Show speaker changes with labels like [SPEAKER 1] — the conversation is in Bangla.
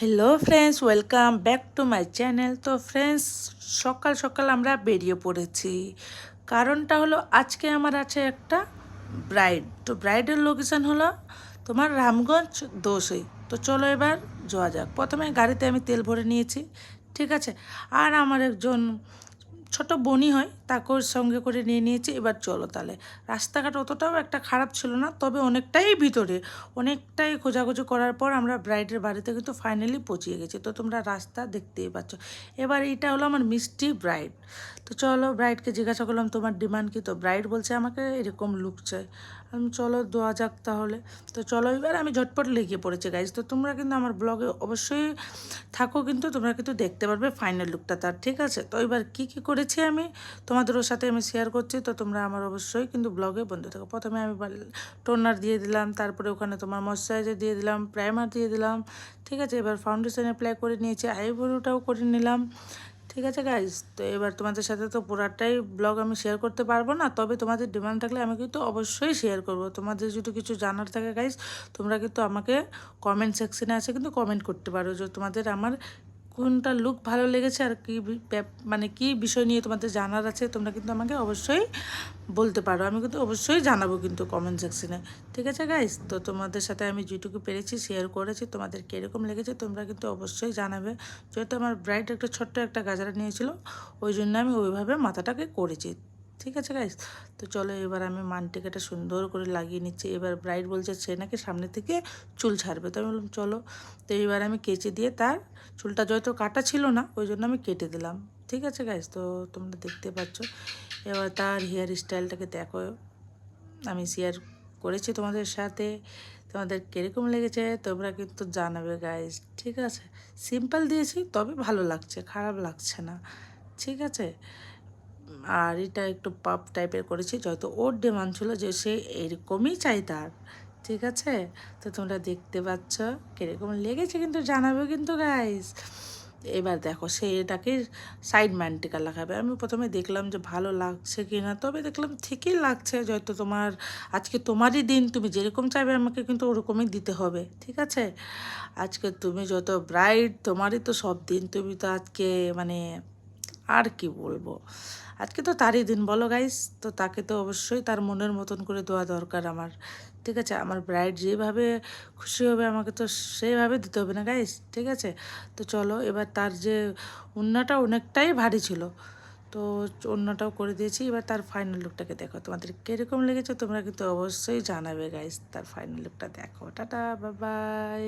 [SPEAKER 1] Hello friends, welcome back to my channel. তো ফ্রেন্ডস, সকাল সকাল আমরা বেরিয়ে পড়েছি। কারণটা হলো আজকে আমার আছে একটা ব্রাইড। তো ব্রাইডের লোকেশন হলো তোমার রামগঞ্জ দোষই। তো চলো এবার যাওয়া যাক। প্রথমে গাড়িতে আমি তেল ভরে নিয়েছি, ঠিক আছে। আর আমার একজন ছোট বোনই হয়, তাকেও সঙ্গে করে নিয়ে নিয়েছি। এবার চলো তাহলে। রাস্তাঘাট অতটাও একটা খারাপ ছিল না, তবে অনেকটাই ভিতরে, অনেকটাই খোঁজাখুঁজি করার পর আমরা ব্রাইডের বাড়িতে কিন্তু ফাইনালি পৌঁছে গেছি। তো তোমরা রাস্তা দেখতেই পাচ্ছ। এবার এইটা হলো আমার মিষ্টি ব্রাইড। তো চলো, ব্রাইডকে জিজ্ঞাসা করলাম তোমার ডিমান্ড কী। তো ব্রাইড বলছে আমাকে এরকম লুক চাই। আমি চলো দেওয়া যাক তাহলে। তো চলো, এবার আমি ঝটপট লেগে পড়েছি গাইজ। তো তোমরা কিন্তু আমার ব্লগে অবশ্যই থাকো, কিন্তু তোমরা কিন্তু দেখতে পারবে ফাইনাল লুকটা তার, ঠিক আছে। তো এবার কী কী করেছি আমি তোমাদেরও সাথে আমি শেয়ার করছি। তো তোমরা আমার অবশ্যই কিন্তু ব্লগে বন্ধু থাকো। প্রথমে আমি টোনার দিয়ে দিলাম, তারপরে ওখানে তোমার ময়শ্চারাইজার দিয়ে দিলাম, প্রাইমার দিয়ে দিলাম, ঠিক আছে। এবার ফাউন্ডেশন অ্যাপ্লাই করে নিয়েছি, আইব্রোটাও করে নিলাম, ঠিক আছে গাইজ। তো এবার তোমাদের সাথে তো পুরাটাই ব্লগ আমি শেয়ার করতে পারবো না, তবে তোমাদের ডিমান্ড থাকলে আমি কিন্তু অবশ্যই শেয়ার করব। তোমাদের যদি কিছু জানার থাকে গাইজ, তোমরা কিন্তু আমাকে কমেন্ট সেকশনে আছে কিন্তু কমেন্ট করতে পারো যে তোমাদের আমার কোনটা লুক ভালো লেগেছে আর কী মানে কী বিষয় নিয়ে তোমাদের জানার আছে, তোমরা কিন্তু আমাকে অবশ্যই বলতে পারো। আমি কিন্তু অবশ্যই জানাবো কিন্তু কমেন্ট সেকশনে, ঠিক আছে গাইস। তো তোমাদের সাথে আমি যেটুকু পেরেছি শেয়ার করেছি, তোমাদের কীরকম লেগেছে তোমরা কিন্তু অবশ্যই জানাবে। যেহেতু আমার ব্রাইড একটা ছোট্ট একটা গাজরা নিয়েছিল, ওই জন্য আমি ওইভাবে মাথাটাকে করেছি, ঠিক আছে গাইস। তো চলো, এবার আমি মানটিকাটা সুন্দর করে লাগিয়ে নিচ্ছি। এবার ব্রাইড বলছে সে নাকি সামনে থেকে চুল ছাড়বে। তো আমি বললাম চলো। তো এবার আমি কেচে দিয়ে তার চুলটা যেহেতু কাটা ছিল না, ওই জন্য আমি কেটে দিলাম, ঠিক আছে গাইস। তো তোমরা দেখতে পাচ্ছ। এবার তার হেয়ার স্টাইলটাকে দেখো, আমি শেয়ার করেছি তোমাদের সাথে। তোমাদের কীরকম লেগেছে তোমরা কিন্তু জানাবে গাইস, ঠিক আছে। সিম্পল দিয়েছি, তবে ভালো লাগছে, খারাপ লাগছে না, ঠিক আছে। আর এটা একটু পাপ টাইপের করেছি, যত ওর ডিমান্ড ছিল যে সে এরকমই চাই তার, ঠিক আছে। তো তোমরা দেখতে পাচ্ছ কীরকম লেগেছে কিন্তু জানাবে কিন্তু গাইস। এবার দেখো সে এটাকে সাইড ম্যান্টিকা লাগাবে। আমি প্রথমে দেখলাম যে ভালো লাগছে কি না, তবে দেখলাম ঠিকই লাগছে। যেহেতু তোমার আজকে তোমারই দিন, তুমি যেরকম চাইবে আমাকে কিন্তু ওরকমই দিতে হবে, ঠিক আছে। আজকে তুমি যত ব্রাইড, তোমারই তো সব দিন, তুমি তো আজকে মানে আর কি বলবো, আজকে তো তারই দিন বলো গাইস। তো তাকে তো অবশ্যই তার মনের মতন করে দেওয়া দরকার আমার, ঠিক আছে। আমার ব্রাইড যেভাবে খুশি হবে আমাকে তো সেইভাবে দিতে হবে না গাইস, ঠিক আছে। তো চলো, এবার তার যে ওড়নাটা অনেকটাই ভারী ছিল, তো অন্যটাও করে দিয়েছি। এবার তার ফাইনাল লুকটাকে দেখো, তোমাদের কীরকম লেগেছে তোমরা কিন্তু অবশ্যই জানাবে গাইস। তার ফাইনাল লুকটা দেখো। Tata, bye bye.